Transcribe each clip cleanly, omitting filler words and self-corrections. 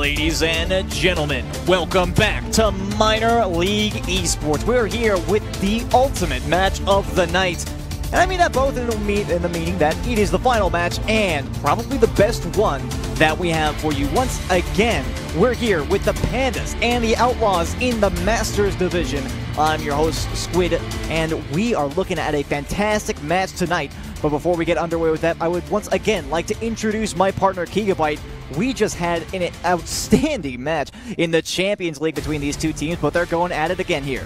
Ladies and gentlemen, welcome back to Minor League Esports. We're here with the ultimate match of the night. And I mean that both in the meaning that it is the final match and probably the best one that we have for you. Once again, we're here with the Pandas and the Outlaws in the Masters Division. I'm your host, Squid, and we are looking at a fantastic match tonight. But before we get underway with that, I would once again like to introduce my partner, Gigabyte. We just had an outstanding match in the Champions League between these two teams, but they're going at it again here.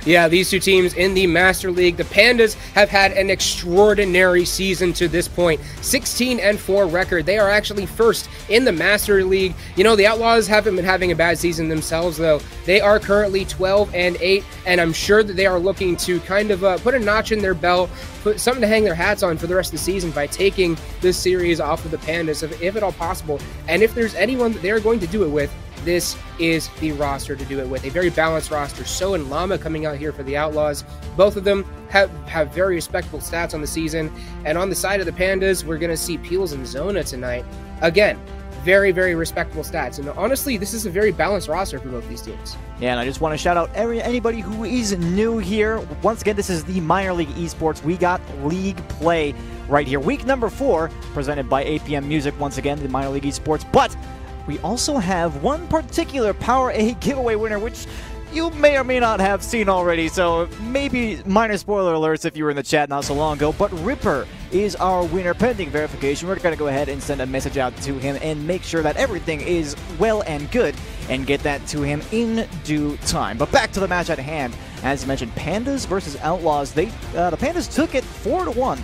Yeah, these two teams in the Master League, the Pandas have had an extraordinary season to this point. 16-4 record. They are actually first in the Master League. You know, the Outlaws haven't been having a bad season themselves, though. They are currently 12-8, and I'm sure that they are looking to kind of put a notch in their belt, put something to hang their hats on for the rest of the season by taking this series off of the Pandas, if at all possible. And if there's anyone that they're going to do it with, this is the roster to do it with. A very balanced roster. So and Llama coming out here for the Outlaws. Both of them have very respectable stats on the season. And on the side of the Pandas, we're going to see Peels and Zona tonight. Again, very, very respectable stats. And honestly, this is a very balanced roster for both these teams. Yeah, and I just want to shout out anybody who is new here. Once again, this is the Minor League Esports. We got League Play right here. Week number 4, presented by APM Music, once again, the Minor League Esports. But we also have one particular Power A giveaway winner, which you may or may not have seen already, so maybe minor spoiler alerts if you were in the chat not so long ago, but Ripper is our winner pending verification. We're going to go ahead and send a message out to him and make sure that everything is well and good and get that to him in due time. But back to the match at hand. As you mentioned, Pandas versus Outlaws. The Pandas took it 4-1.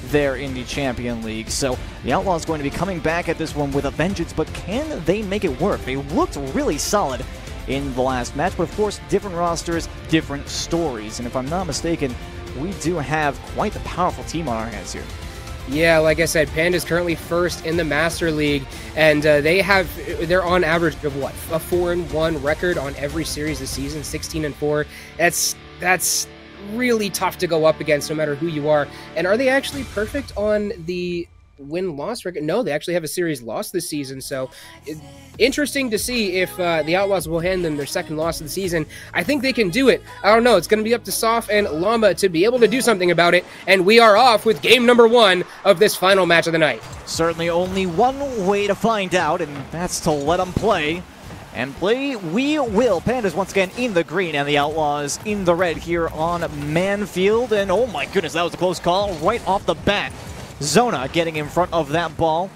There in the Champion League. So the Outlaws going to be coming back at this one with a vengeance, but can they make it work? They looked really solid in the last match, but of course, different rosters, different stories. And if I'm not mistaken, we do have quite the powerful team on our hands here. Yeah, like I said, Panda's currently first in the Master League, and they're on average of what? A 4-1 record on every series this season, 16-4. That's really tough to go up against no matter who you are. And are they actually perfect on the win-loss record? No, they actually have a series loss this season, so interesting to see if the Outlaws will hand them their second loss of the season. I think they can do it. I don't know. It's going to be up to Soph and Llama to be able to do something about it, and we are off with game number 1 of this final match of the night. Certainly only one way to find out, and that's to let them play. And play we will. Pandas once again in the green and the Outlaws in the red here on Manfield. And oh my goodness, that was a close call right off the bat. Zona getting in front of that ball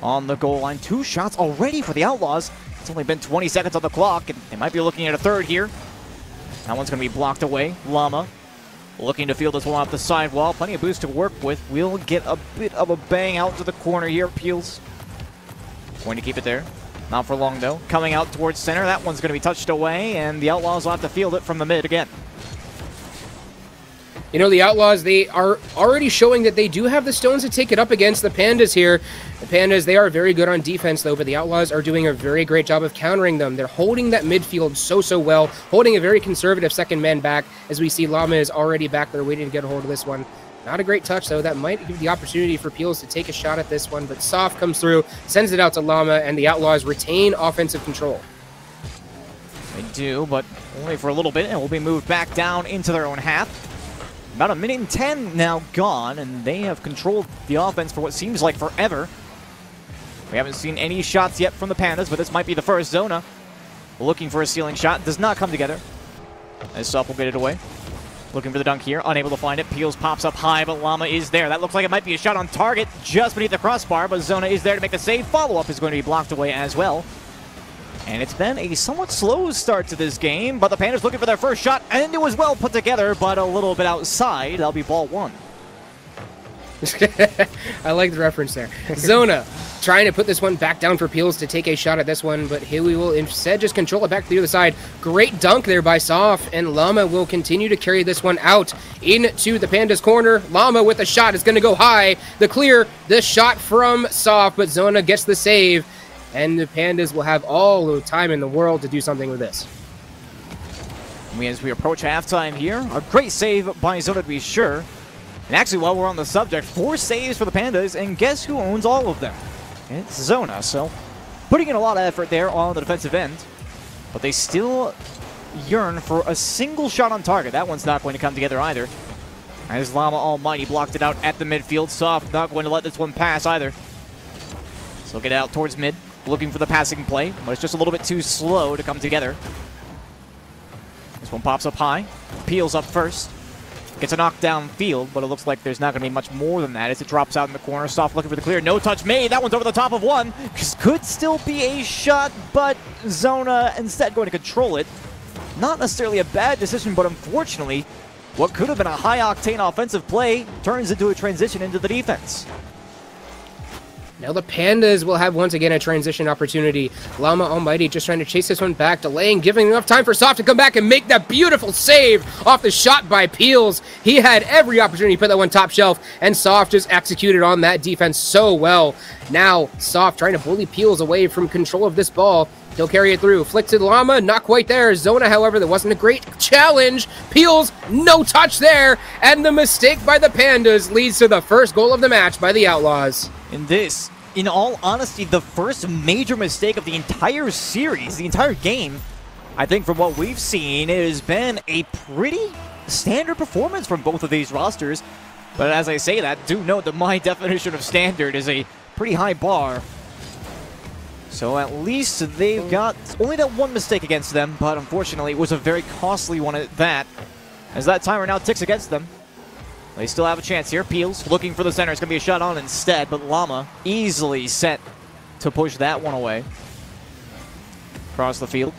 on the goal line. 2 shots already for the Outlaws. It's only been 20 seconds on the clock, and they might be looking at a third here. That one's going to be blocked away. Llama looking to field this one off the sidewall. Plenty of boost to work with. We'll get a bit of a bang out to the corner here. Peels going to keep it there. Not for long, though. Coming out towards center. That one's going to be touched away, and the Outlaws will have to field it from the mid again. You know, the Outlaws, they are already showing that they do have the stones to take it up against the Pandas here. The Pandas, they are very good on defense, though, but the Outlaws are doing a very great job of countering them. They're holding that midfield so well, holding a very conservative second man back, as we see Llama is already back there waiting to get a hold of this one. Not a great touch, though. That might give the opportunity for Peels to take a shot at this one, but Soph comes through, sends it out to Llama, and the Outlaws retain offensive control. They do, but only for a little bit, and will be moved back down into their own half. About 1:10 now gone, and they have controlled the offense for what seems like forever. We haven't seen any shots yet from the Pandas, but this might be the first. Zona looking for a ceiling shot. Does not come together. As Soph will get it away. Looking for the dunk here, unable to find it. Peels pops up high, but Llama is there. That looks like it might be a shot on target just beneath the crossbar, but Zona is there to make the save. Follow-up is going to be blocked away as well. And it's been a somewhat slow start to this game, but the Pandas looking for their first shot, and it was well put together, but a little bit outside. That'll be ball 1. I like the reference there. Zona trying to put this one back down for Peels to take a shot at this one, but here we will instead just control it back to the other side. Great dunk there by Soph, and Llama will continue to carry this one out into the Pandas corner. Llama with the shot is going to go high. The clear, the shot from Soph, but Zona gets the save, and the Pandas will have all the time in the world to do something with this. As we approach halftime here, a great save by Zona to be sure. And actually, while we're on the subject, 4 saves for the Pandas, and guess who owns all of them? It's Zona, so putting in a lot of effort there on the defensive end, but they still yearn for a single shot on target. That one's not going to come together either, as Llama Almighty blocked it out at the midfield. Soft not going to let this one pass either. So get out towards mid, looking for the passing play, but it's just a little bit too slow to come together. This one pops up high, peels up first. Gets a knockdown field, but it looks like there's not going to be much more than that as it drops out in the corner. Soft looking for the clear. No touch made. That one's over the top of one. Could still be a shot, but Zona instead going to control it. Not necessarily a bad decision, but unfortunately, what could have been a high-octane offensive play turns into a transition into the defense. Now the Pandas will have once again a transition opportunity. Llama Almighty just trying to chase this one back, delaying, giving enough time for Soft to come back and make that beautiful save off the shot by Peels. He had every opportunity to put that one top shelf, and Soft just executed on that defense so well. Now Soft trying to bully Peels away from control of this ball. He'll carry it through. Flick to Llama, not quite there. Zona, however, that wasn't a great challenge. Peels, no touch there. And the mistake by the Pandas leads to the first goal of the match by the Outlaws. In this, in all honesty, the first major mistake of the entire series, the entire game, I think from what we've seen, it has been a pretty standard performance from both of these rosters. But as I say that, do note that my definition of standard is a pretty high bar. So at least they've got only that one mistake against them, but unfortunately it was a very costly one at that, as that timer now ticks against them. They still have a chance here. Peels looking for the center. It's going to be a shot on instead, but Llama easily set to push that one away. Across the field.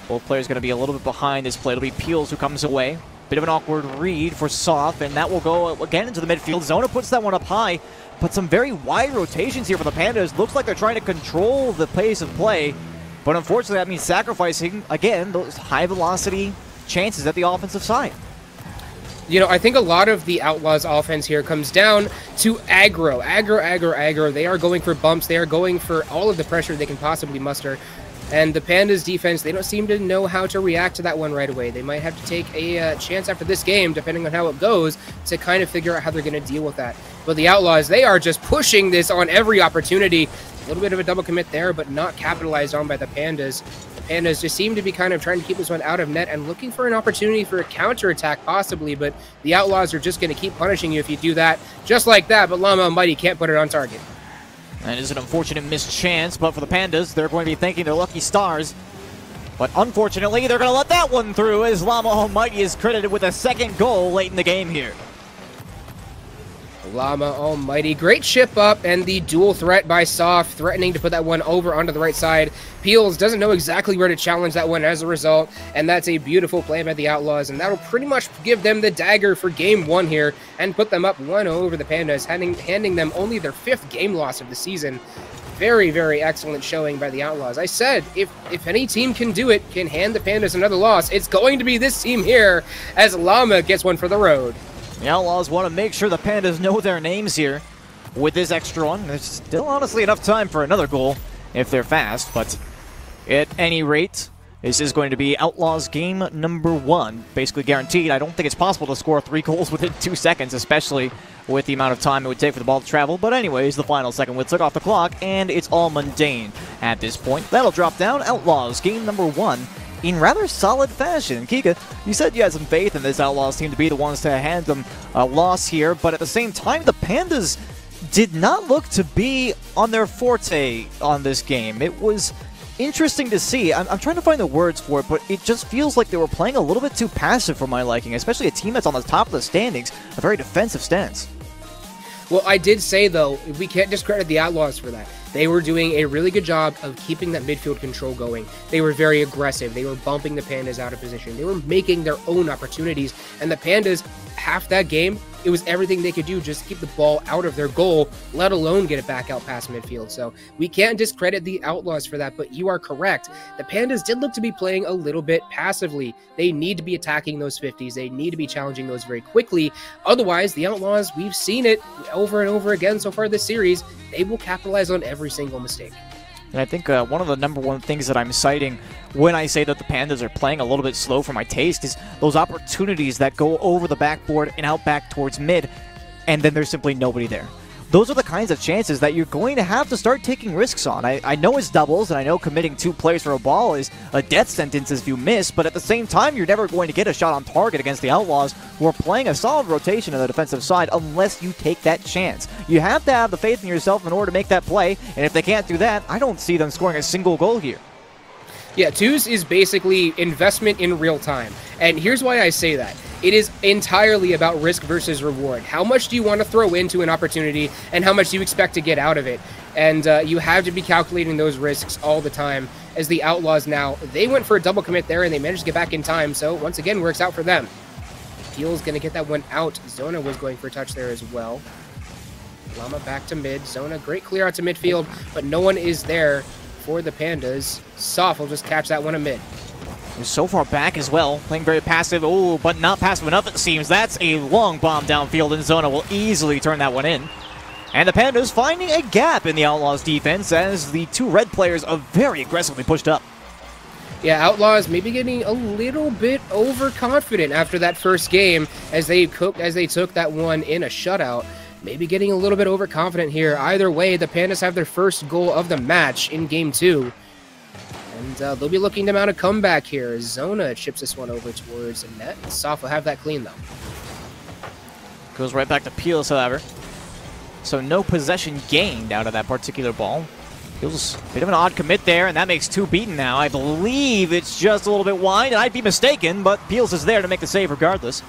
Both players going to be a little bit behind this play. It'll be Peels who comes away. Bit of an awkward read for Soft, and that will go again into the midfield. Zona puts that one up high, but some very wide rotations here for the Pandas. Looks like they're trying to control the pace of play, but unfortunately that means sacrificing, again, those high-velocity chances at the offensive side. You know, I think a lot of the Outlaws offense here comes down to aggro. Aggro. They are going for bumps. They are going for all of the pressure they can possibly muster. And the Pandas defense, they don't seem to know how to react to that one right away. They might have to take a chance after this game, depending on how it goes, to kind of figure out how they're going to deal with that. But the Outlaws, they are just pushing this on every opportunity. A little bit of a double commit there, but not capitalized on by the Pandas. The Pandas just seem to be kind of trying to keep this one out of net and looking for an opportunity for a counterattack possibly, but the Outlaws are just going to keep punishing you if you do that, just like that, but Llama Almighty can't put it on target. That is an unfortunate missed chance, but for the Pandas, they're going to be thanking their lucky stars. But unfortunately, they're going to let that one through as Llama Almighty is credited with a second goal late in the game here. Llama Almighty, great ship up, and the dual threat by Soft, threatening to put that one over onto the right side. Peels doesn't know exactly where to challenge that one as a result, and that's a beautiful play by the Outlaws, and that'll pretty much give them the dagger for game one here, and put them up 1-0 over the Pandas, handing them only their 5th game loss of the season. Very, very excellent showing by the Outlaws. I said, if any team can do it, can hand the Pandas another loss, it's going to be this team here, as Llama gets one for the road. The Outlaws want to make sure the Pandas know their names here with this extra one. There's still honestly enough time for another goal if they're fast, but at any rate, this is going to be Outlaws game number 1, basically guaranteed. I don't think it's possible to score 3 goals within 2 seconds, especially with the amount of time it would take for the ball to travel. But anyways, the final second will tick off the clock, and it's all mundane at this point. That'll drop down. Outlaws game number 1. In rather solid fashion. Kika, you said you had some faith in this Outlaws team to be the ones to hand them a loss here, but at the same time, the Pandas did not look to be on their forte on this game. It was interesting to see. I'm trying to find the words for it, but it just feels like they were playing a little bit too passive for my liking, especially a team that's on the top of the standings, a very defensive stance. Well, I did say, though, we can't discredit the Outlaws for that. They were doing a really good job of keeping that midfield control going. They were very aggressive. They were bumping the Pandas out of position. They were making their own opportunities. And the Pandas, half that game, it was everything they could do just to keep the ball out of their goal, let alone get it back out past midfield. So we can't discredit the Outlaws for that, but you are correct. The Pandas did look to be playing a little bit passively. They need to be attacking those 50s. They need to be challenging those very quickly. Otherwise, the Outlaws, we've seen it over and over again so far this series, they will capitalize on every single mistake. And I think one of the number one things that I'm citing when I say that the Pandas are playing a little bit slow for my taste is those opportunities that go over the backboard and out back towards mid, and then there's simply nobody there. those are the kinds of chances that you're going to have to start taking risks on. I know it's doubles, and I know committing 2 plays for a ball is a death sentence if you miss, but at the same time, you're never going to get a shot on target against the Outlaws, who are playing a solid rotation on the defensive side unless you take that chance. You have to have the faith in yourself in order to make that play, and if they can't do that, I don't see them scoring a single goal here. Yeah, twos is basically investment in real time. And here's why I say that. It is entirely about risk versus reward. How much do you want to throw into an opportunity, and how much do you expect to get out of it? And you have to be calculating those risks all the time. As the Outlaws now, they went for a double commit there, and they managed to get back in time. So once again, works out for them. Peel's going to get that one out. Zona was going for a touch there as well. Llama back to mid. Zona, great clear out to midfield, but no one is there for the Pandas. Soft will just catch that one a mid. So far back as well, playing very passive. Oh, but not passive enough, it seems. That's a long bomb downfield, and Zona will easily turn that one in. And the Pandas finding a gap in the Outlaws defense as the 2 red players are very aggressively pushed up. Yeah, Outlaws maybe getting a little bit overconfident after that first game as they took that one in a shutout. Maybe getting a little bit overconfident here. Either way, the Pandas have their first goal of the match in Game 2. And they'll be looking to mount a comeback here. Zona chips this one over towards the net. Soft will have that clean, though. Goes right back to Peels, however. So no possession gained out of that particular ball. Feels a bit of an odd commit there, and that makes 2 beaten now. I believe it's just a little bit wide, and I'd be mistaken, but Peels is there to make the save regardless.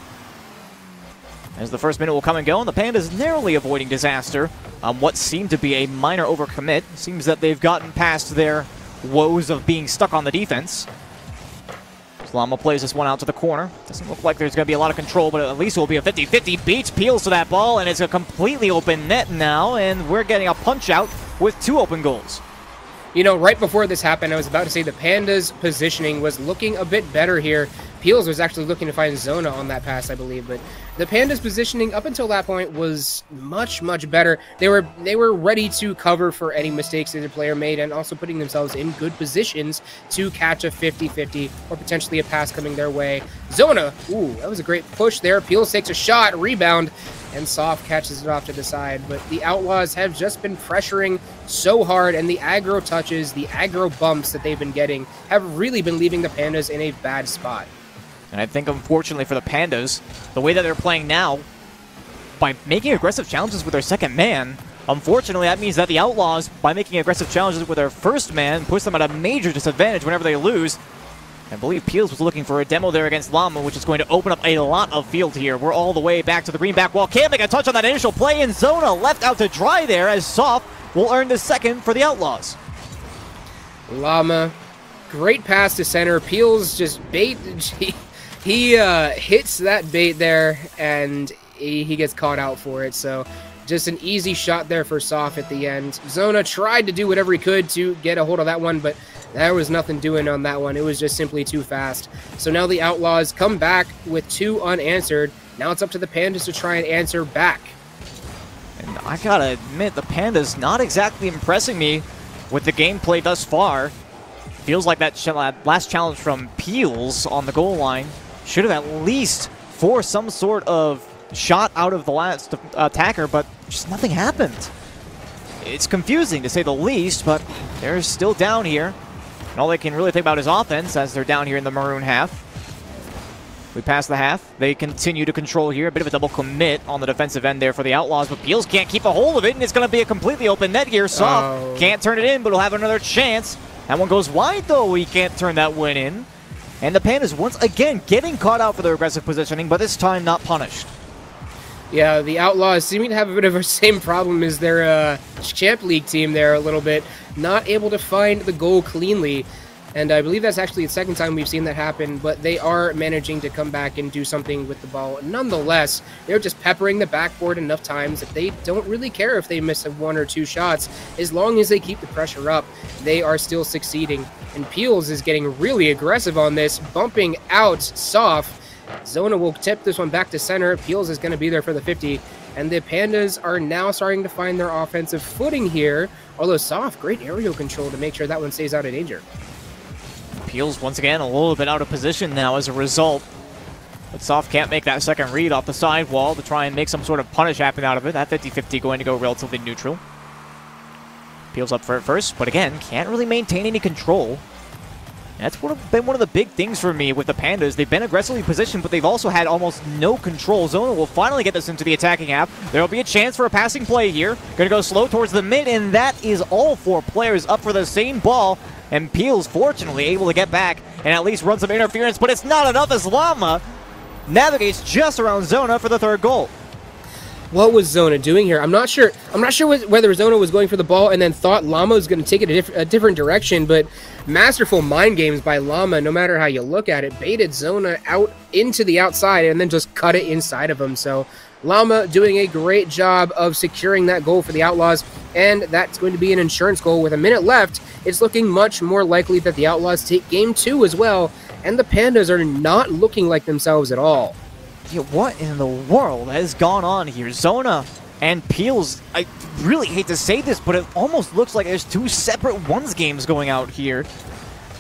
As the first minute will come and go, and the Pandas narrowly avoiding disaster on what seemed to be a minor overcommit. Seems that they've gotten past their woes of being stuck on the defense. Llama plays this one out to the corner. Doesn't look like there's going to be a lot of control, but at least it will be a 50-50. Beats Peels to that ball, and it's a completely open net now, and we're getting a punch-out with 2 open goals. You know, right before this happened, I was about to say the Pandas' positioning was looking a bit better here. Peels was actually looking to find Zona on that pass, I believe, but the Pandas' positioning up until that point was much, much better. They were ready to cover for any mistakes that the player made, and also putting themselves in good positions to catch a 50-50 or potentially a pass coming their way. Zona, ooh, that was a great push there. Peels takes a shot, rebound, and Soft catches it off to the side. But the Outlaws have just been pressuring so hard, and the aggro touches, the aggro bumps that they've been getting have really been leaving the Pandas in a bad spot. And I think, unfortunately for the Pandas, the way that they're playing now, by making aggressive challenges with their second man, unfortunately that means that the Outlaws, by making aggressive challenges with their first man, puts them at a major disadvantage whenever they lose. I believe Peels was looking for a demo there against Llama, which is going to open up a lot of field here. We're all the way back to the green back wall. Can't make a touch on that initial play, and Zona left out to dry there as Soft will earn the second for the Outlaws. Llama, great pass to center. Peels just bait. He hits that bait there, and he gets caught out for it. So just an easy shot there for Soft at the end. Zona tried to do whatever he could to get a hold of that one, but there was nothing doing on that one. It was just simply too fast. So now the Outlaws come back with 2 unanswered. Now it's up to the Pandas to try and answer back. And I gotta admit, the Pandas not exactly impressing me with the gameplay thus far. Feels like that last challenge from Peels on the goal line should have at least forced some sort of shot out of the last attacker, but just nothing happened. It's confusing to say the least, but they're still down here. And all they can really think about is offense as they're down here in the maroon half. We pass the half. They continue to control here. A bit of a double commit on the defensive end there for the Outlaws, but Peels can't keep a hold of it, and it's going to be a completely open net here. Soft can't turn it in, but he'll have another chance. That one goes wide, though. He can't turn that one in. And the Pandas once again getting caught out for their aggressive positioning, but this time not punished. Yeah, the Outlaws seeming to have a bit of the same problem as their Champ League team there a little bit. Not able to find the goal cleanly. And I believe that's actually the second time we've seen that happen, but they are managing to come back and do something with the ball. Nonetheless, they're just peppering the backboard enough times that they don't really care if they miss 1 or 2 shots. As long as they keep the pressure up, they are still succeeding. And Peels is getting really aggressive on this, bumping out Soft. Zona will tip this one back to center. Peels is going to be there for the 50. And the Pandas are now starting to find their offensive footing here. Although Soft, great aerial control to make sure that one stays out of danger. Peels once again a little bit out of position now as a result. But Soft can't make that second read off the sidewall to try and make some sort of punish happen out of it. That 50-50 going to go relatively neutral. Peels up for it first, but again, can't really maintain any control. That's been one of the big things for me with the Pandas. They've been aggressively positioned, but they've also had almost no control. Zona will finally get this into the attacking half. There will be a chance for a passing play here. Going to go slow towards the mid, and that is all 4 players up for the same ball. And Peels, fortunately, able to get back and at least run some interference, but it's not enough as Llama navigates just around Zona for the 3rd goal. What was Zona doing here? I'm not sure. Whether Zona was going for the ball and then thought Llama was going to take it a different direction, but masterful mind games by Llama, no matter how you look at it, baited Zona out into the outside and then just cut it inside of him. So Llama doing a great job of securing that goal for the Outlaws, and that's going to be an insurance goal with a minute left. It's looking much more likely that the Outlaws take game 2 as well, and the Pandas are not looking like themselves at all. Yeah, what in the world has gone on here? Zona and Peels, I really hate to say this, but it almost looks like there's 2 separate ones games going out here,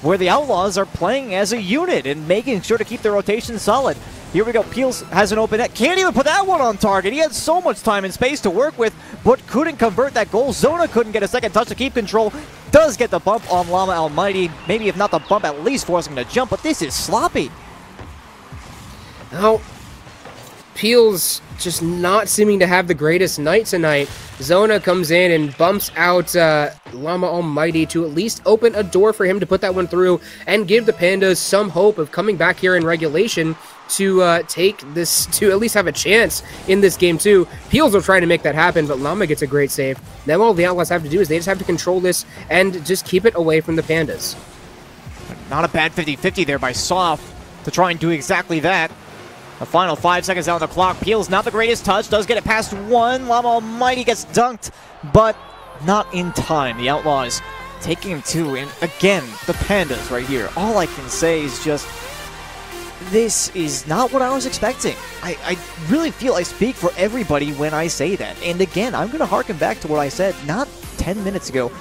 where the Outlaws are playing as a unit and making sure to keep their rotation solid. Here we go, Peels has an open net, can't even put that one on target. He had so much time and space to work with, but couldn't convert that goal. Zona couldn't get a second touch to keep control. Does get the bump on Llama Almighty, maybe if not the bump, at least forcing him to jump, but this is sloppy. Now, Peels just not seeming to have the greatest night tonight. Zona comes in and bumps out Llama Almighty to at least open a door for him to put that one through and give the Pandas some hope of coming back here in regulation to take this, to at least have a chance in this game too. Peels will try to make that happen, but Llama gets a great save. Now all the Outlaws have to do is they just have to control this and just keep it away from the Pandas. Not a bad 50-50 there by Soft to try and do exactly that. The final 5 seconds down the clock. Peels not the greatest touch. Does get it past one. Llama Almighty gets dunked, but not in time. The Outlaws taking him 2. And again, the Pandas right here. All I can say is just, this is not what I was expecting. I really feel I speak for everybody when I say that. And again, I'm going to harken back to what I said not 10 minutes ago.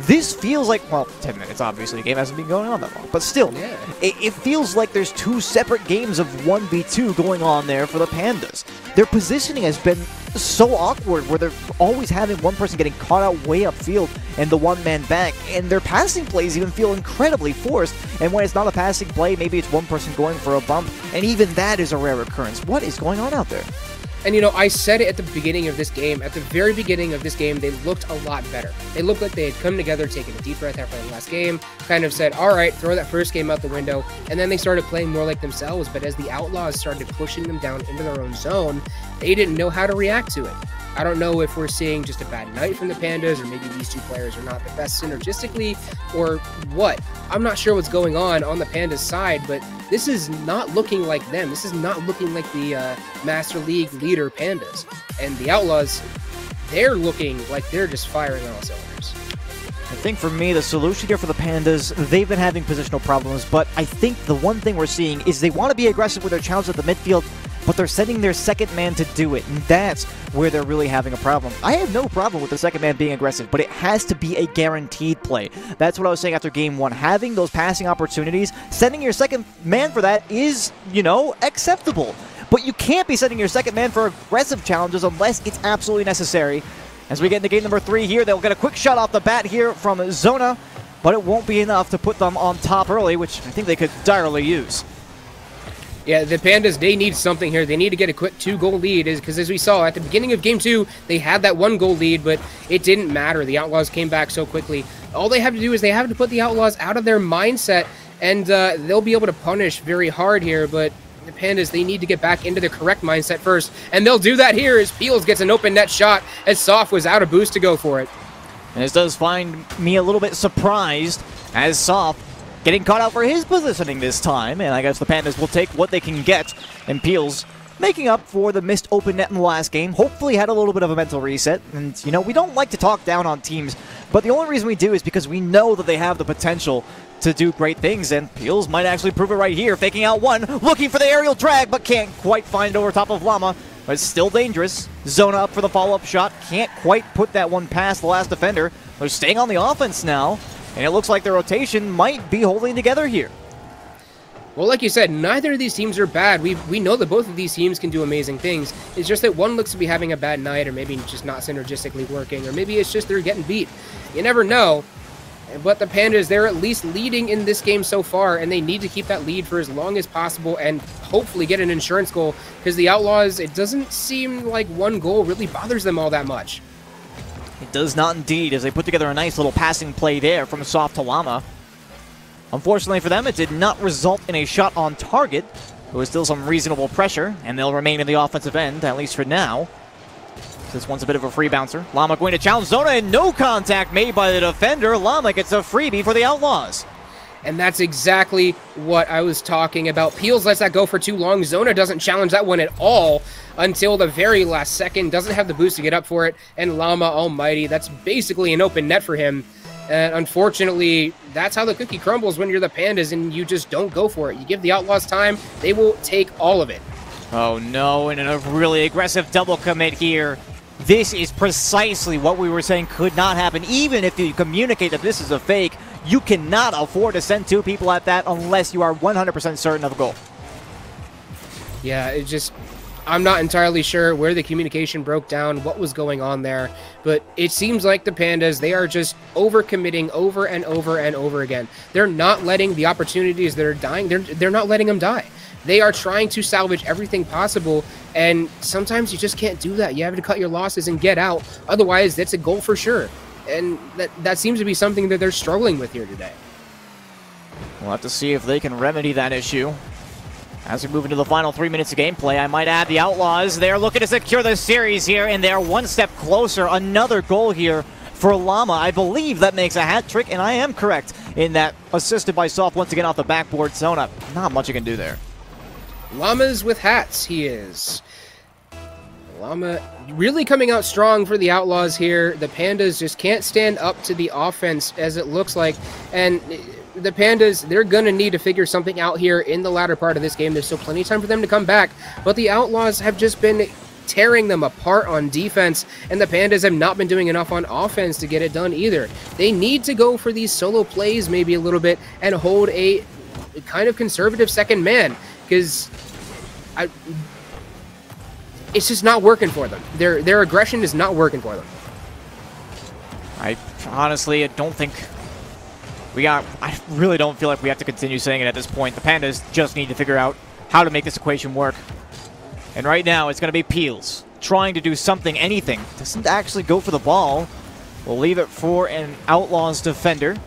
This feels like, well, 10 minutes, obviously. The game hasn't been going on that long. But still, yeah. It feels like there's 2 separate games of 1v2 going on there for the Pandas. Their positioning has been so awkward, where they're always having one person getting caught out way upfield and the one-man back. And their passing plays even feel incredibly forced. And when it's not a passing play, maybe it's one person going for a bump. And even that is a rare occurrence. What is going on out there? And, you know, I said it at the beginning of this game. At the very beginning of this game, they looked a lot better. They looked like they had come together, taken a deep breath after the last game, kind of said, all right, throw that first game out the window. And then they started playing more like themselves. But as the Outlaws started pushing them down into their own zone, they didn't know how to react to it. I don't know if we're seeing just a bad night from the Pandas, or maybe these 2 players are not the best synergistically, or what. I'm not sure what's going on the Pandas side, but this is not looking like them. This is not looking like the Master League leader Pandas. And the Outlaws, they're looking like they're just firing on all cylinders. I think for me, the solution here for the Pandas, they've been having positional problems, but I think the one thing we're seeing is they want to be aggressive with their challenge at the midfield, but they're sending their second man to do it, and that's where they're really having a problem. I have no problem with the second man being aggressive, but it has to be a guaranteed play. That's what I was saying after game 1. Having those passing opportunities, sending your second man for that is, you know, acceptable. But you can't be sending your second man for aggressive challenges unless it's absolutely necessary. As we get into game number 3 here, they'll get a quick shot off the bat here from Zona, but it won't be enough to put them on top early, which I think they could direly use. Yeah, the Pandas, they need something here. They need to get a quick 2-goal lead, because as we saw at the beginning of Game 2, they had that 1-goal lead, but it didn't matter. The Outlaws came back so quickly. All they have to do is they have to put the Outlaws out of their mindset, and they'll be able to punish very hard here, but the Pandas, they need to get back into the correct mindset first, and they'll do that here as Peels gets an open net shot as Soft was out of boost to go for it. And this does find me a little bit surprised as Soft getting caught out for his positioning this time, and I guess the Pandas will take what they can get, and Peels making up for the missed open net in the last game. Hopefully had a little bit of a mental reset, and you know, we don't like to talk down on teams, but the only reason we do is because we know that they have the potential to do great things, and Peels might actually prove it right here, faking out one, looking for the aerial drag, but can't quite find it over top of Llama, but it's still dangerous. Zona up for the follow-up shot, can't quite put that one past the last defender. They're staying on the offense now, and it looks like the rotation might be holding together here. Well, like you said, neither of these teams are bad. We know that both of these teams can do amazing things. It's just that one looks to be having a bad night, or maybe just not synergistically working, or maybe it's just they're getting beat. You never know. But the Pandas, they're at least leading in this game so far, and they need to keep that lead for as long as possible and hopefully get an insurance goal, because the Outlaws, it doesn't seem like one goal really bothers them all that much. It does not indeed, as they put together a nice little passing play there from Soft to Llama. Unfortunately for them, it did not result in a shot on target. There was still some reasonable pressure, and they'll remain in the offensive end, at least for now. This one's a bit of a free bouncer. Llama going to challenge Zona, and no contact made by the defender. Llama gets a freebie for the Outlaws. And that's exactly what I was talking about. Peels lets that go for too long. Zona doesn't challenge that one at all until the very last second. Doesn't have the boost to get up for it. And Llama almighty, that's basically an open net for him. And unfortunately, that's how the cookie crumbles when you're the Pandas and you just don't go for it. You give the Outlaws time, they will take all of it. Oh no, and a really aggressive double commit here. This is precisely what we were saying could not happen. Even if you communicate that this is a fake, you cannot afford to send two people at that unless you are 100% certain of a goal. Yeah, it just... I'm not entirely sure where the communication broke down, what was going on there, but it seems like the Pandas, they are just overcommitting over and over and over again. They're not letting the opportunities that are dying, they're not letting them die. They are trying to salvage everything possible, and sometimes you just can't do that. You have to cut your losses and get out. Otherwise, that's a goal for sure. And that seems to be something that they're struggling with here today. We'll have to see if they can remedy that issue. As we move into the final 3 minutes of gameplay, I might add the Outlaws, they're looking to secure the series here, and they're one step closer. Another goal here for Llama. I believe that makes a hat trick, and I am correct in that. Assisted by Soft once again off the backboard. Zona, not much you can do there. Llamas with hats, he is. Llama really coming out strong for the Outlaws here. The Pandas just can't stand up to the offense, as it looks like. And the Pandas, they're going to need to figure something out here in the latter part of this game. There's still plenty of time for them to come back. But the Outlaws have just been tearing them apart on defense, and the Pandas have not been doing enough on offense to get it done either. They need to go for these solo plays maybe a little bit and hold a kind of conservative second man, because it's just not working for them. Their aggression is not working for them. I honestly don't think I really don't feel like we have to continue saying it at this point. The Pandas just need to figure out how to make this equation work. And right now, it's going to be Peels trying to do something, anything. Doesn't actually go for the ball. We'll leave it for an Outlaws defender.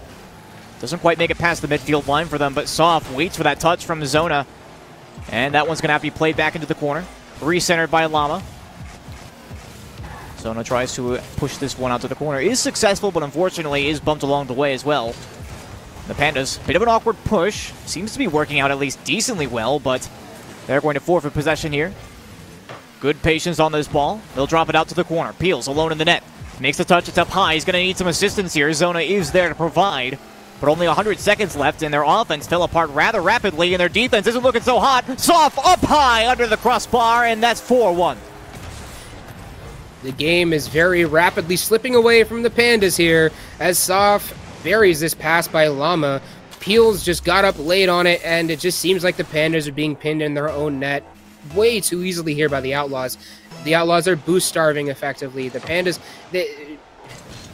Doesn't quite make it past the midfield line for them, but Soft waits for that touch from Zona. And that one's going to have to be played back into the corner. Recentered by Llama. Zona tries to push this one out to the corner. Is successful, but unfortunately is bumped along the way as well. The Pandas, bit of an awkward push. Seems to be working out at least decently well, but they're going to forfeit possession here. Good patience on this ball. They'll drop it out to the corner. Peels alone in the net. Makes the touch. It's up high. He's going to need some assistance here. Zona is there to provide. But only 100 seconds left, and their offense fell apart rather rapidly, and their defense isn't looking so hot. Soft up high under the crossbar, and that's 4-1. The game is very rapidly slipping away from the Pandas here as Soft buries this pass by Llama. Peels just got up late on it, and it just seems like the Pandas are being pinned in their own net way too easily here by the Outlaws. The Outlaws are boost starving effectively. The Pandas,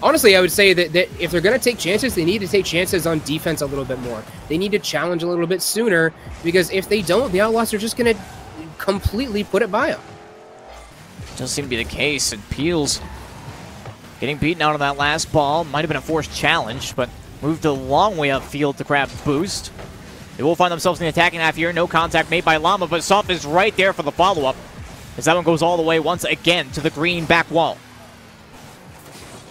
honestly, I would say that if they're going to take chances, they need to take chances on defense a little bit more. They need to challenge a little bit sooner, because if they don't, the Outlaws are just going to completely put it by them. Doesn't seem to be the case, and Peels getting beaten out on that last ball. Might have been a forced challenge, but moved a long way upfield to grab boost. They will find themselves in the attacking half here. No contact made by Llama, but Soft is right there for the follow-up, as that one goes all the way once again to the green back wall.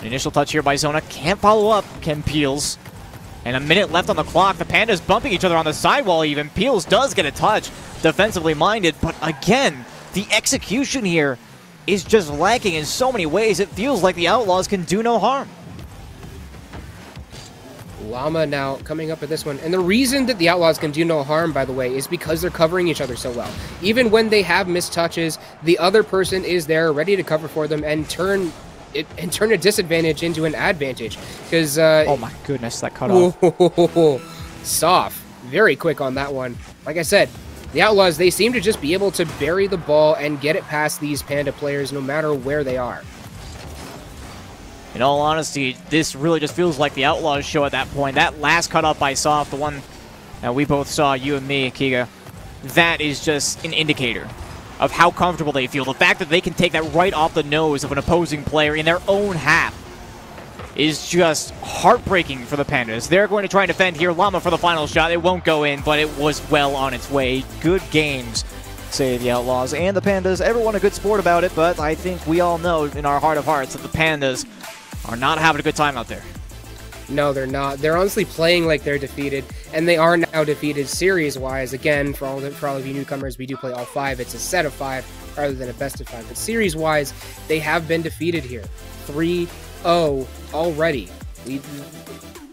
An initial touch here by Zona. Can't follow up, Ken Peels. And a minute left on the clock. The Pandas bumping each other on the sidewall even. Peels does get a touch, defensively minded, but again, the execution here is just lacking in so many ways. It feels like the Outlaws can do no harm. Llama now coming up with this one. And the reason that the Outlaws can do no harm, by the way, is because they're covering each other so well. Even when they have missed touches, the other person is there ready to cover for them and turn a disadvantage into an advantage. Because oh my goodness, that cut off. Soft, very quick on that one. like I said, the Outlaws, they seem to just be able to bury the ball and get it past these Panda players no matter where they are. In all honesty, this really just feels like the Outlaws show at that point. That last cutoff by Soft, the one that we both saw, you and me, Kiga, that is just an indicator of how comfortable they feel. The fact that they can take that right off the nose of an opposing player in their own half is just heartbreaking for the Pandas. They're going to try and defend here. Llama for the final shot. It won't go in, but it was well on its way. Good games, say the Outlaws and the Pandas. Everyone a good sport about it, but I think we all know in our heart of hearts that the Pandas are not having a good time out there. No, they're not. They're honestly playing like they're defeated, and they are now defeated series-wise. Again, for all of you newcomers, we do play all 5. It's a set of 5 rather than a best of 5. But series-wise, they have been defeated here. 3-0 already.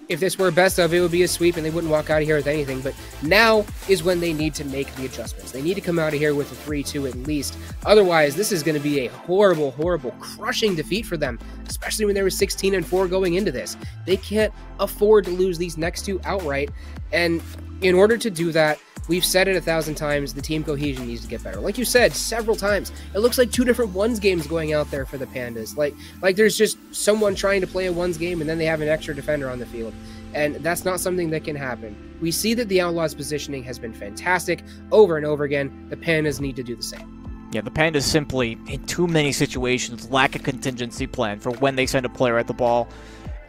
If this were a best of, it would be a sweep, and they wouldn't walk out of here with anything. But now is when they need to make the adjustments. They need to come out of here with a 3-2 at least. Otherwise, this is going to be a horrible, horrible, crushing defeat for them, especially when they were 16-4 going into this. They can't afford to lose these next 2 outright. And in order to do that, we've said it 1,000 times, the team cohesion needs to get better. Like you said several times, it looks like 2 different ones games going out there for the Pandas. Like there's just someone trying to play a ones game and then they have an extra defender on the field. And that's not something that can happen. We see that the Outlaws' positioning has been fantastic over and over again. The Pandas need to do the same. Yeah, the Pandas simply, in too many situations, lack a contingency plan for when they send a player at the ball.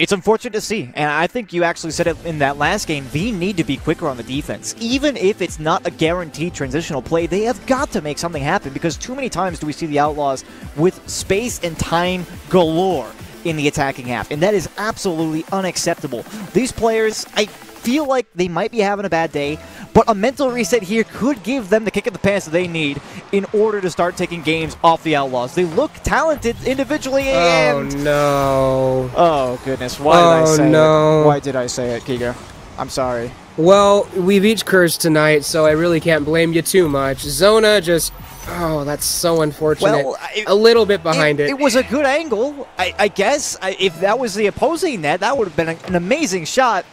It's unfortunate to see, and I think you actually said it in that last game, they need to be quicker on the defense. Even if it's not a guaranteed transitional play, they have got to make something happen, because too many times do we see the Outlaws with space and time galore in the attacking half, and that is absolutely unacceptable. These players, I feel like they might be having a bad day, but a mental reset here could give them the kick in the pants that they need in order to start taking games off the Outlaws. They look talented individually, and... Oh, no. Oh, goodness. Why did I say it? Why did I say it, Kiga? I'm sorry. Well, we've each cursed tonight, so I really can't blame you too much. Zona just... Oh, that's so unfortunate. Well, a little bit behind it. It was a good angle, I guess. If that was the opposing net, that would have been an amazing shot.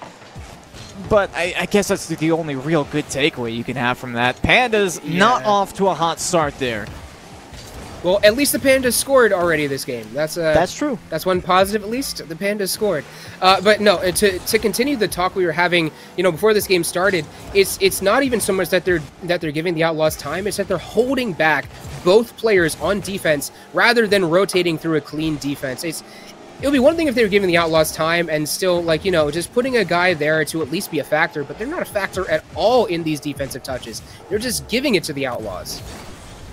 But I guess that's the only real good takeaway you can have from that. Pandas not off to a hot start there. Well, at least the Pandas scored already this game. That's true. That's one positive, at least. The Pandas scored. But no, to continue the talk we were having, before this game started, it's not even so much that they're giving the Outlaws time. It's that they're holding back both players on defense rather than rotating through a clean defense. It would be one thing if they were giving the Outlaws time and still, just putting a guy there to at least be a factor, but they're not a factor at all in these defensive touches. They're just giving it to the Outlaws.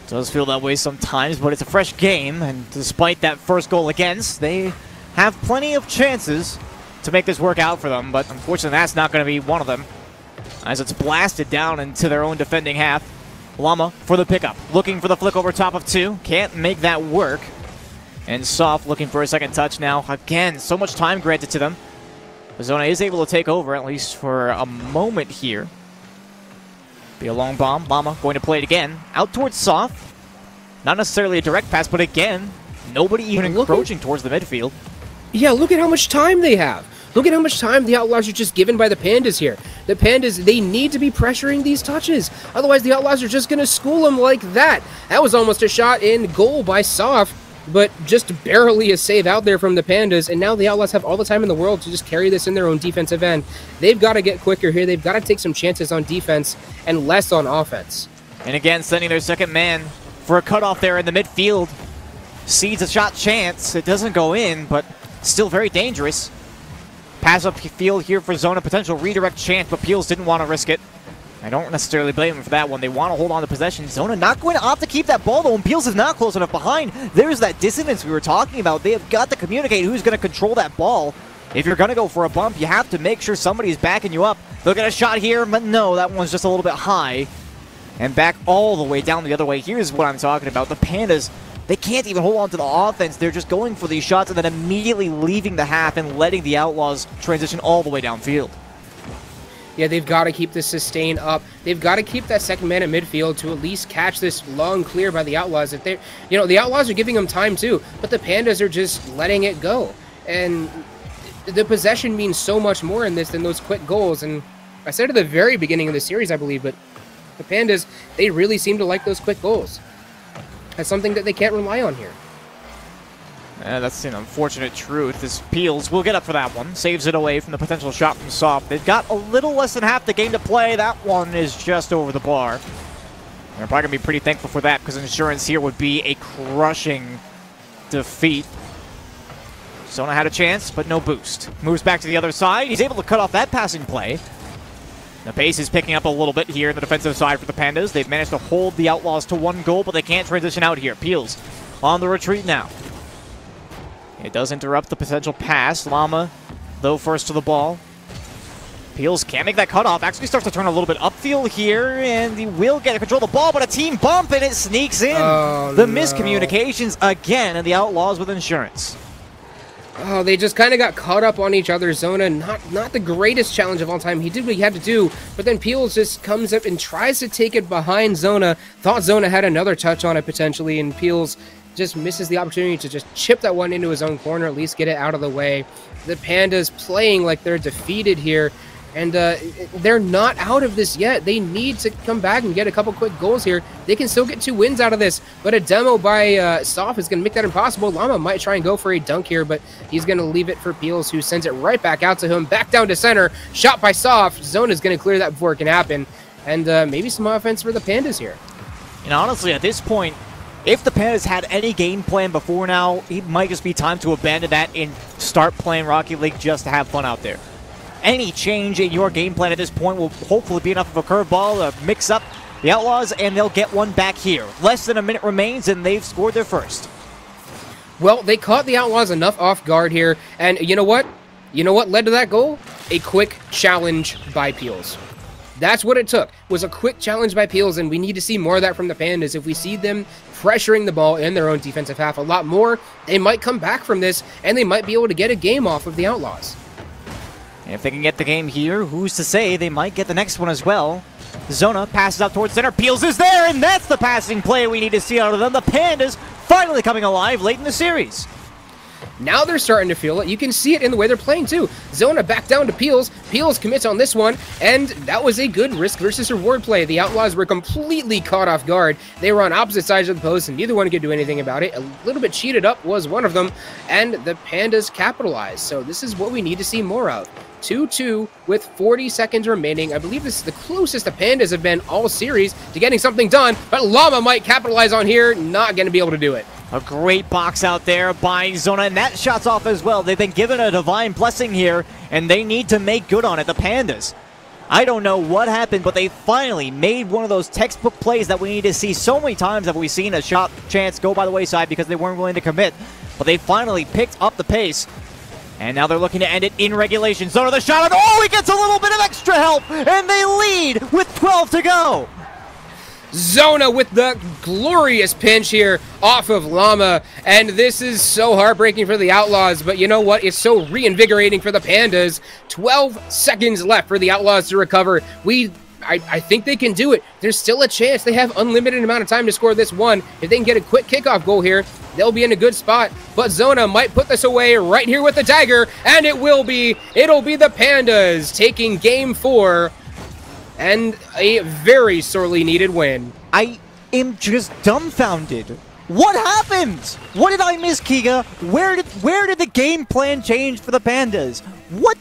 It does feel that way sometimes, but it's a fresh game, and despite that first goal against, they have plenty of chances to make this work out for them, but unfortunately that's not going to be one of them, as it's blasted down into their own defending half. Llama for the pickup, looking for the flick over top of 2, can't make that work. And Soft looking for a second touch now. Again, so much time granted to them. Zona is able to take over, at least for a moment here. Be a long bomb. Llama going to play it again. Out towards Soft. Not necessarily a direct pass, but again, nobody even encroaching towards the midfield. Yeah, look at how much time they have. Look at how much time the Outlaws are just given by the Pandas here. The Pandas, they need to be pressuring these touches. Otherwise, the Outlaws are just going to school them like that. That was almost a shot in goal by Soft, but just barely a save out there from the Pandas, and now the Outlaws have all the time in the world to just carry this in their own defensive end. They've got to get quicker here. They've got to take some chances on defense and less on offense. And again, sending their second man for a cutoff there in the midfield. Seeds a shot chance. It doesn't go in, but still very dangerous. Pass up field here for Zona, potential redirect chance, but Peels didn't want to risk it. I don't necessarily blame him for that one. They want to hold on to possession. Zona not going to opt to keep that ball, though, and Peels is not close enough behind. There's that dissonance we were talking about. They have got to communicate who's going to control that ball. If you're going to go for a bump, you have to make sure somebody's backing you up. They'll get a shot here, but no, that one's just a little bit high. And back all the way down the other way. Here's what I'm talking about. The Pandas, they can't even hold on to the offense. They're just going for these shots and then immediately leaving the half and letting the Outlaws transition all the way downfield. Yeah, they've got to keep the sustain up. They've got to keep that second man at midfield to at least catch this long clear by the Outlaws. If they, the Outlaws are giving them time too, but the Pandas are just letting it go. And the possession means so much more in this than those quick goals. And I said at the very beginning of the series, I believe, but the Pandas, they really seem to like those quick goals. That's something that they can't rely on here. That's an unfortunate truth. This Peels will get up for that one. Saves it away from the potential shot from Soft. They've got a little less than half the game to play. That one is just over the bar. They're probably going to be pretty thankful for that because Insurance here would be a crushing defeat. Zona had a chance, but no boost. Moves back to the other side. He's able to cut off that passing play. The pace is picking up a little bit here in the defensive side for the Pandas. They've managed to hold the Outlaws to 1 goal, but they can't transition out here. Peels on the retreat now. It does interrupt the potential pass. Llama, though, first to the ball. Peels can't make that cutoff. Actually starts to turn a little bit upfield here, and he will get to control the ball, but a team bump, and it sneaks in. Oh, the no. miscommunications again, and the Outlaws with Insurance. Oh, they just kind of got caught up on each other's Zona. Not the greatest challenge of all time. He did what he had to do, but then Peels just comes up and tries to take it behind Zona. Thought Zona had another touch on it potentially, and Peels just misses the opportunity to just chip that one into his own corner, at least get it out of the way. The Pandas playing like they're defeated here, and they're not out of this yet. They need to come back and get a couple quick goals here. They can still get 2 wins out of this, but a demo by Soft is going to make that impossible. Llama might try and go for a dunk here, but he's going to leave it for Peels, who sends it right back out to him, back down to center. Shot by Soft. Zone is going to clear that before it can happen, and maybe some offense for the Pandas here. And honestly, at this point, if the Pandas had any game plan before now, it might just be time to abandon that and start playing Rocket League just to have fun out there. Any change in your game plan at this point will hopefully be enough of a curveball to mix up the Outlaws, and they'll get one back here. Less than a minute remains, and they've scored their first. Well, they caught the Outlaws enough off guard here, and you know what? You know what led to that goal? A quick challenge by Peels. That's what it took, was a quick challenge by Peels, and we need to see more of that from the Pandas. If we see them pressuring the ball in their own defensive half a lot more, they might come back from this, and they might be able to get a game off of the Outlaws. And if they can get the game here, who's to say they might get the next one as well. Zona passes out towards center. Peels is there, and that's the passing play we need to see out of them. The Pandas finally coming alive late in the series. Now they're starting to feel it. You can see it in the way they're playing, too. Zona back down to Peels. Peels commits on this one, and that was a good risk versus reward play. The Outlaws were completely caught off guard. They were on opposite sides of the post, and neither one could do anything about it. A little bit cheated up was one of them, and the Pandas capitalized. So this is what we need to see more of. 2-2 with 40 seconds remaining. I believe this is the closest the Pandas have been all series to getting something done, but Llama might capitalize on here. Not going to be able to do it. A great box out there by Zona, and that shot's off as well. They've been given a divine blessing here, and they need to make good on it. The Pandas, I don't know what happened, but they finally made one of those textbook plays that we need to see. So many times have we seen a shot chance go by the wayside because they weren't willing to commit, but they finally picked up the pace. And now they're looking to end it in regulation. Zona the shot, and oh, he gets a little bit of extra help, and they lead with 12 to go. Zona with the glorious pinch here off of Llama, and this is so heartbreaking for the Outlaws, but you know what? It's so reinvigorating for the Pandas. 12 seconds left for the Outlaws to recover. I think they can do it. There's still a chance. They have unlimited amount of time to score this one. If they can get a quick kickoff goal here, they'll be in a good spot. But Zona might put this away right here with the dagger, and it'll be the Pandas taking game 4 and a very sorely needed win. I am just dumbfounded. What happened? What did I miss, Kiga? Where did the game plan change for the Pandas? What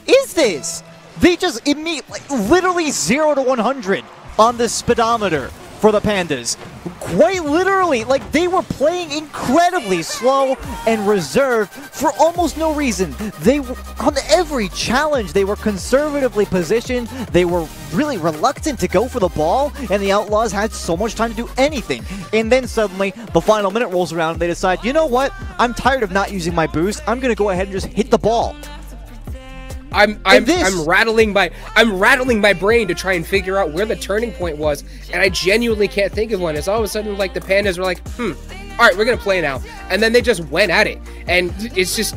is this? They just immediately, literally 0 to 100 on the speedometer for the Pandas. Quite literally, like they were playing incredibly slow and reserved for almost no reason. They were, on every challenge, they were conservatively positioned. They were really reluctant to go for the ball, and the Outlaws had so much time to do anything. And then suddenly, the final minute rolls around, and they decide, you know what? I'm tired of not using my boost. I'm going to go ahead and just hit the ball. I'm rattling my brain to try and figure out where the turning point was, and I genuinely can't think of one. It's all of a sudden like the Pandas were like, all right, we're gonna play now, and then they just went at it, and it's just,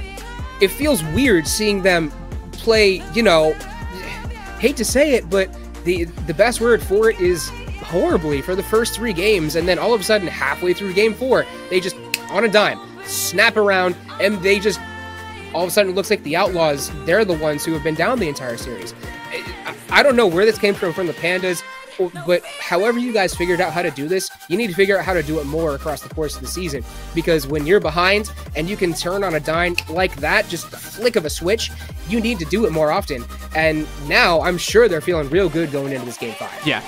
it feels weird seeing them play. You know, hate to say it, but the best word for it is horribly for the first 3 games, and then all of a sudden halfway through game 4, they just on a dime snap around, and they just. All of a sudden, it looks like the Outlaws, they're the ones who have been down the entire series. I don't know where this came from the Pandas. But however you guys figured out how to do this, you need to figure out how to do it more across the course of the season. Because when you're behind and you can turn on a dime like that, just a flick of a switch, you need to do it more often. And now I'm sure they're feeling real good going into this Game 5. Yeah.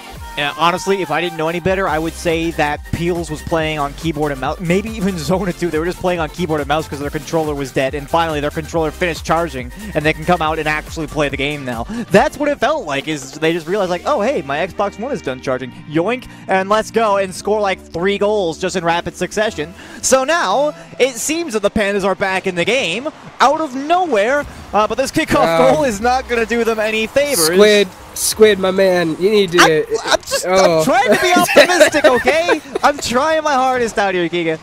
Honestly, if I didn't know any better, I would say that Peels was playing on keyboard and mouse. Maybe even Zona too. They were just playing on keyboard and mouse because their controller was dead. And finally, their controller finished charging, and they can come out and actually play the game now. That's what it felt like, is they just realized, like, oh, hey, my Xbox One is done charging. Yoink, and let's go and score like 3 goals just in rapid succession. So now, it seems that the Pandas are back in the game out of nowhere, but this kickoff goal is not going to do them any favors. Squid, my man, you need to... I'm trying to be optimistic, okay? I'm trying my hardest out here, Giga.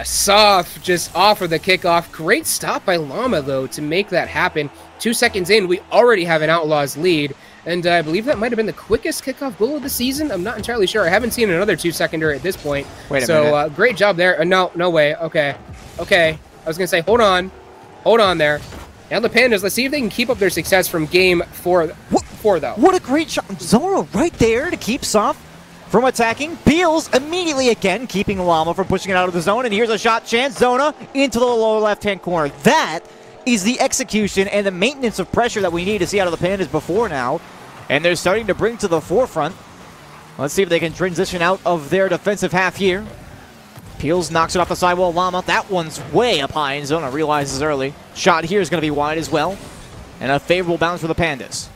Soft just offered the kickoff. Great stop by Llama, though, to make that happen. 2 seconds in, we already have an Outlaws lead, and I believe that might have been the quickest kickoff goal of the season. I'm not entirely sure. I haven't seen another 2-seconder at this point. Wait a minute. Great job there. No way. Okay. I was going to say, hold on there. Now the Pandas, let's see if they can keep up their success from Game 4, though. What a great shot. Zora right there to keep Soft from attacking. Peels immediately again, keeping Llama from pushing it out of the zone. And here's a shot chance. Zona into the lower left-hand corner. That is the execution and the maintenance of pressure that we need to see out of the Pandas before now. And they're starting to bring to the forefront. Let's see if they can transition out of their defensive half here. Peels knocks it off the sidewall. Llama, that one's way up high, and Zona realizes early. Shot here is going to be wide as well. And a favorable bounce for the Pandas.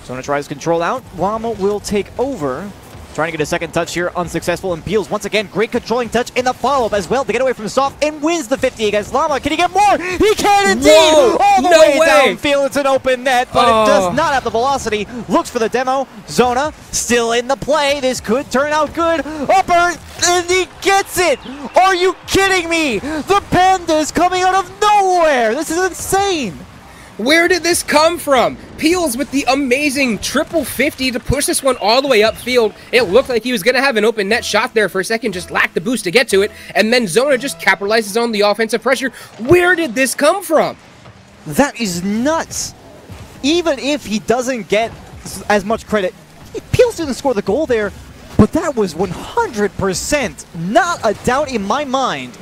Zona tries control out. Llama will take over. Trying to get a second touch here, unsuccessful. And Peels, once again, great controlling touch in the follow-up as well to get away from Soft and wins the 50 against Llama. Can he get more? He can indeed! Whoa, all the no way way. downfield. It's an open net, but it does not have the velocity. Looks for the demo. Zona still in the play. This could turn out good. Upper, and he gets it! Are you kidding me? The Pandas coming out of nowhere! This is insane! Where did this come from? Peels with the amazing triple 50 to push this one all the way upfield. It looked like he was going to have an open net shot there for a second, just lacked the boost to get to it. And then Zona just capitalizes on the offensive pressure. Where did this come from? That is nuts. Even if he doesn't get as much credit, Peels didn't score the goal there, but that was 100%, not a doubt in my mind,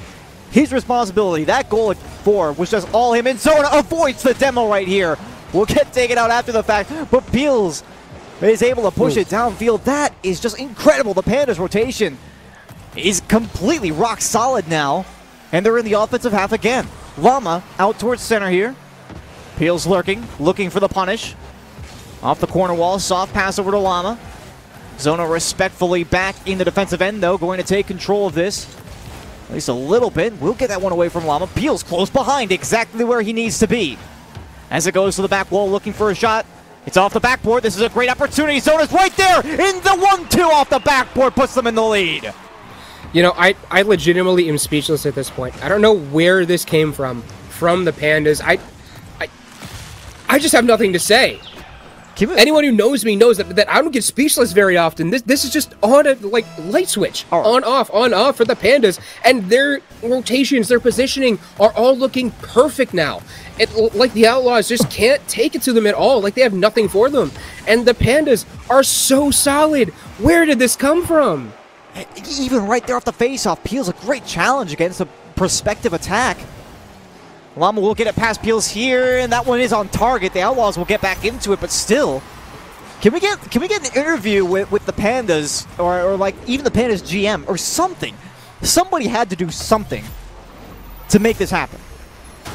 his responsibility. That goal at 4 was just all him, and Zona avoids the demo right here. Will get taken out after the fact, but Peels is able to push it downfield. That is just incredible. The Pandas' rotation is completely rock solid now, and they're in the offensive half again. Llama out towards center here. Peels lurking, looking for the punish. Off the corner wall, soft pass over to Llama. Zona respectfully back in the defensive end, though, going to take control of this. At least a little bit. We'll get that one away from Llama. Peels close behind, exactly where he needs to be. As it goes to the back wall, looking for a shot. It's off the backboard. This is a great opportunity. Zona's right there in the 1-2 off the backboard. Puts them in the lead. You know, I legitimately am speechless at this point. I don't know where this came from the Pandas. I just have nothing to say. Anyone who knows me knows that I don't get speechless very often. This is just on a light switch, on off for the Pandas, and their rotations, their positioning are all looking perfect now. Like the Outlaws just can't take it to them at all. Like they have nothing for them, and the Pandas are so solid. Where did this come from? Even right there off the face-off, Peels a great challenge against a prospective attack. Llama will get it past Peels here, and that one is on target. The Outlaws will get back into it, but still, can we get an interview with the Pandas, or like even the Pandas GM or something? Somebody had to do something to make this happen.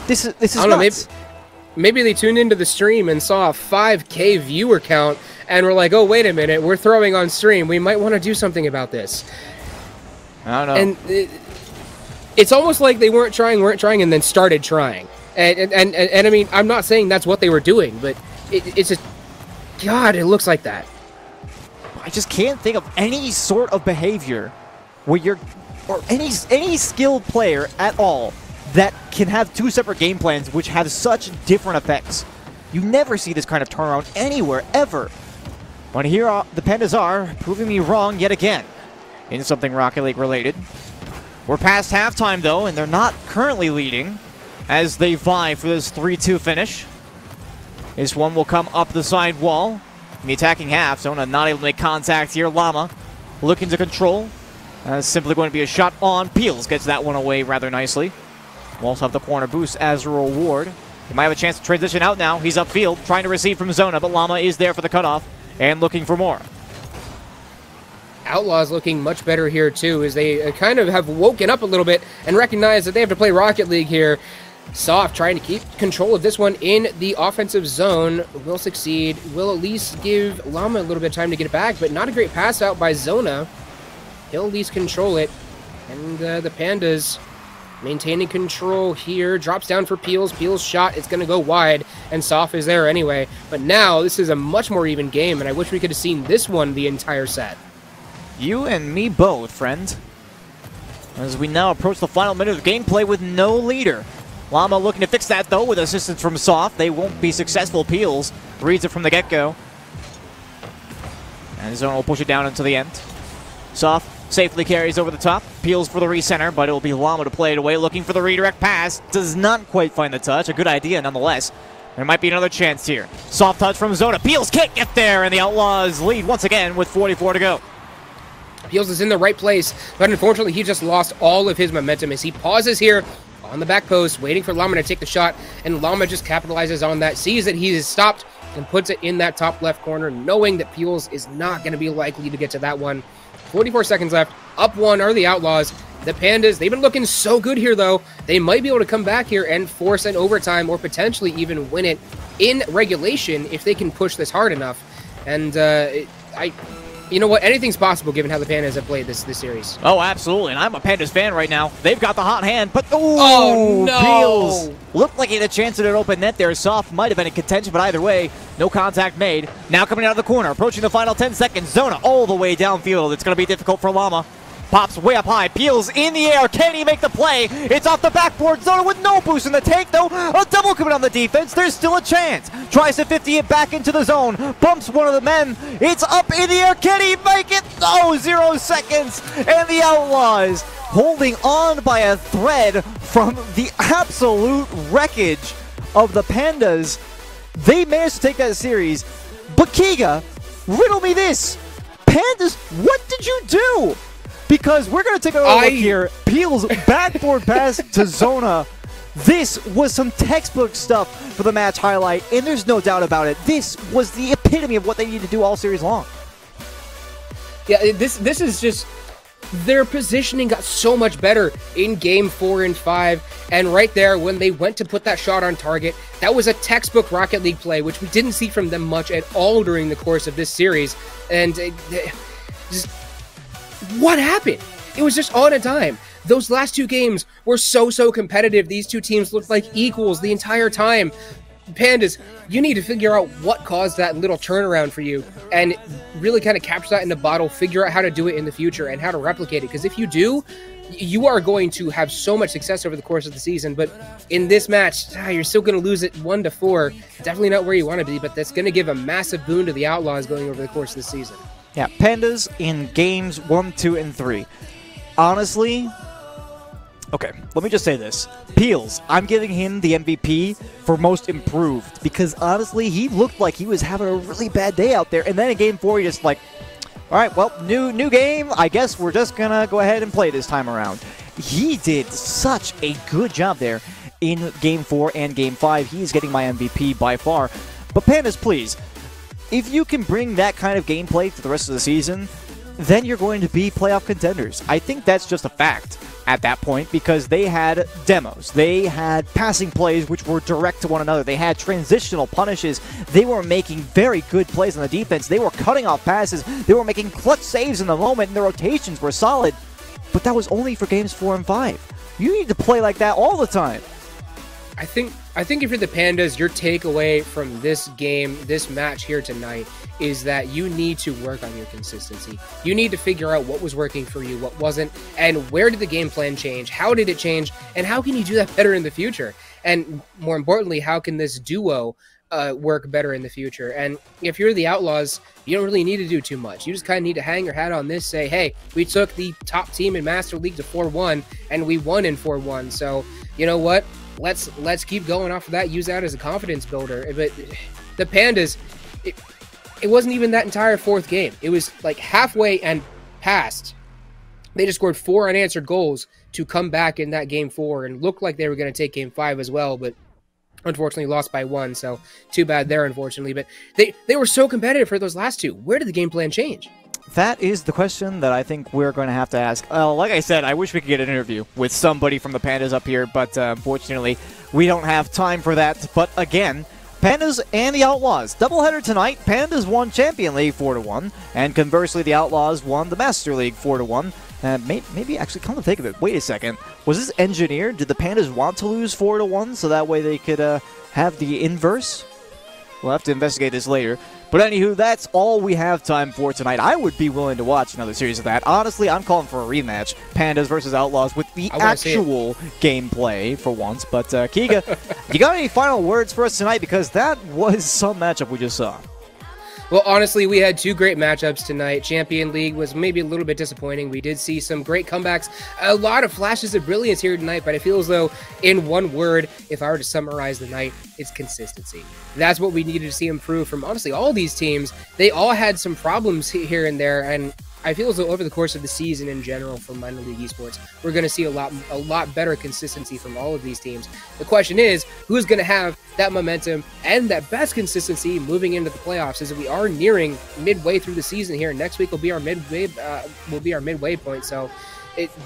This is I don't nuts. know, maybe they tuned into the stream and saw a 5K viewer count, and were like, "Oh, wait a minute, we're throwing on stream. We might want to do something about this." I don't know. And it's almost like they weren't trying, and then started trying. And I mean, I'm not saying that's what they were doing, but it's just, God, it looks like that. I just can't think of any sort of behavior where or any skilled player at all that can have 2 separate game plans which have such different effects. You never see this kind of turnaround anywhere, ever. But here the Pandas are proving me wrong yet again in something Rocket League related. We're past halftime, though, and they're not currently leading as they vie for this 3-2 finish. This one will come up the side wall. In the attacking half, Zona not able to make contact here. Llama looking to control. Simply going to be a shot on. Peels gets that one away rather nicely. We'll also have the corner boost as a reward. He might have a chance to transition out now. He's upfield, trying to receive from Zona, but Llama is there for the cutoff and looking for more. Outlaws looking much better here too, as they kind of have woken up a little bit and recognize that they have to play Rocket League here. Soft trying to keep control of this one in the offensive zone. Will succeed. Will at least give Llama a little bit of time to get it back, but not a great pass out by Zona. He'll at least control it. And the Pandas maintaining control here. Drops down for Peels. Peels' shot is going to go wide, and Soft is there anyway. But now this is a much more even game, and I wish we could have seen this one the entire set. You and me both, friend. As we now approach the final minute of gameplay with no leader. Llama looking to fix that, though, with assistance from Soft. They won't be successful. Peels reads it from the get-go. And Zona will push it down into the end. Soft safely carries over the top. Peels for the recenter, but it will be Llama to play it away. Looking for the redirect pass. Does not quite find the touch. A good idea, nonetheless. There might be another chance here. Soft touch from Zona. Peels can't get there, and the Outlaws lead once again with 44 to go. Peels is in the right place, but unfortunately he just lost all of his momentum as he pauses here on the back post, waiting for Llama to take the shot, and Llama just capitalizes on that, sees that he is stopped, and puts it in that top left corner, knowing that Peels is not going to be likely to get to that one. 44 seconds left. Up one are the Outlaws. The Pandas, they've been looking so good here, though. They might be able to come back here and force an overtime or potentially even win it in regulation if they can push this hard enough. And you know what? Anything's possible given how the Pandas have played this series. Oh, absolutely. And I'm a Pandas fan right now. They've got the hot hand, but oh no! Peels looked like he had a chance at an open net there. Soft might have been in contention, but either way, no contact made. Now coming out of the corner, approaching the final 10 seconds. Zona all the way downfield. It's going to be difficult for Llama. Pops way up high. Peels in the air. Can he make the play? It's off the backboard. Zona with no boost in the take, though. A double coming on the defense. There's still a chance. Tries to 50 it back into the zone. Bumps one of the men. It's up in the air. Can he make it? Oh, 0 seconds. And the Outlaws holding on by a thread from the absolute wreckage of the Pandas. They managed to take that series. But Kiga, riddle me this. Pandas, what did you do? Because we're going to take a look here. Peels backboard pass to Zona. This was some textbook stuff for the match highlight, and there's no doubt about it. This was the epitome of what they need to do all series long. Yeah, this is just... Their positioning got so much better in Game 4 and 5, and right there, when they went to put that shot on target, that was a textbook Rocket League play, which we didn't see from them much at all during the course of this series. And just... what happened? It was just on a dime. Those last two games were so competitive. These two teams looked like equals the entire time. Pandas, you need to figure out what caused that little turnaround for you and really kind of capture that in the bottle, figure out how to do it in the future and how to replicate it. Because if you do, you are going to have so much success over the course of the season. But in this match, you're still going to lose it 1-4. Definitely not where you want to be, but that's going to give a massive boon to the Outlaws going over the course of the season. Yeah, Pandas in games 1, 2, and 3. Honestly, okay, let me just say this. Peels, I'm giving him the MVP for most improved because honestly, he looked like he was having a really bad day out there. And then in game 4, you're just like, all right, well, new game. I guess we're just going to go ahead and play this time around. He did such a good job there in game 4 and game 5. He's getting my MVP by far. But Pandas, please, if you can bring that kind of gameplay to the rest of the season, then you're going to be playoff contenders. I think that's just a fact at that point because they had demos. They had passing plays which were direct to one another. They had transitional punishes. They were making very good plays on the defense. They were cutting off passes. They were making clutch saves in the moment, and the rotations were solid. But that was only for games 4 and 5. You need to play like that all the time. I think if you're the Pandas, your takeaway from this game, this match here tonight, is that you need to work on your consistency. You need to figure out what was working for you, what wasn't, and where did the game plan change? How did it change? And how can you do that better in the future? And more importantly, how can this duo work better in the future? And if you're the Outlaws, you don't really need to do too much. You just kind of need to hang your hat on this, say, hey, we took the top team in Master League to 4-1, and we won in 4-1. So, you know what? Let's keep going off of that. Use that as a confidence builder. But the Pandas, it wasn't even that entire fourth game. It was like halfway and past. They just scored 4 unanswered goals to come back in that game 4 and looked like they were going to take game 5 as well, but unfortunately lost by 1, so too bad there, unfortunately. But they were so competitive for those last 2. Where did the game plan change? That is the question that I think we're going to have to ask. Like I said, I wish we could get an interview with somebody from the Pandas up here, but unfortunately, we don't have time for that. But again, Pandas and the Outlaws. Doubleheader tonight. Pandas won Champion League 4-1, and conversely, the Outlaws won the Master League 4-1. Maybe actually, come to think of it, wait a second. Was this engineered? Did the Pandas want to lose 4-1 so that way they could have the inverse? We'll have to investigate this later. But anywho, that's all we have time for tonight. I would be willing to watch another series of that. Honestly, I'm calling for a rematch. Pandas versus Outlaws with the actual gameplay for once. But Kiga, you got any final words for us tonight? Because that was some matchup we just saw. Well, honestly, we had 2 great matchups tonight. Champion League was maybe a little bit disappointing. We did see some great comebacks, a lot of flashes of brilliance here tonight, but I feel as though, in one word, if I were to summarize the night, it's consistency. That's what we needed to see improve from, honestly, all these teams. They all had some problems here and there, and I feel as though over the course of the season in general from minor league esports, we're going to see a lot better consistency from all of these teams. The question is, who's going to have that momentum and that best consistency moving into the playoffs? As we are nearing midway through the season here. Next week will be our midway point. So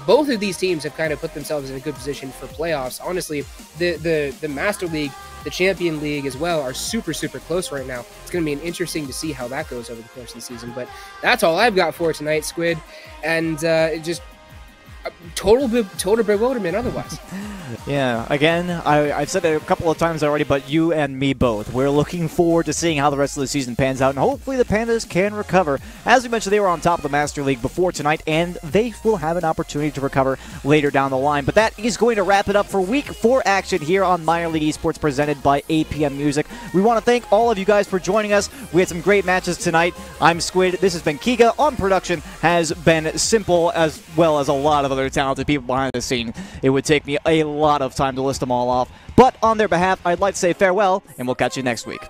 both of these teams have kind of put themselves in a good position for playoffs. Honestly, the Master League, the Champion League as well are super close right now. It's going to be interesting to see how that goes over the course of the season. But that's all I've got for tonight, Squid. And just total bewilderment otherwise. Yeah, again, I've said it a couple of times already, but you and me both. We're looking forward to seeing how the rest of the season pans out, and hopefully the Pandas can recover. As we mentioned, they were on top of the Master League before tonight, and they will have an opportunity to recover later down the line. But that is going to wrap it up for Week 4 action here on Minor League Esports presented by APM Music. We want to thank all of you guys for joining us. We had some great matches tonight. I'm Squid. This has been Kiga. On production has been Simple, as well as a lot of other talented people behind the scene. It would take me a lot of time to list them all off. But on their behalf, I'd like to say farewell, and we'll catch you next week.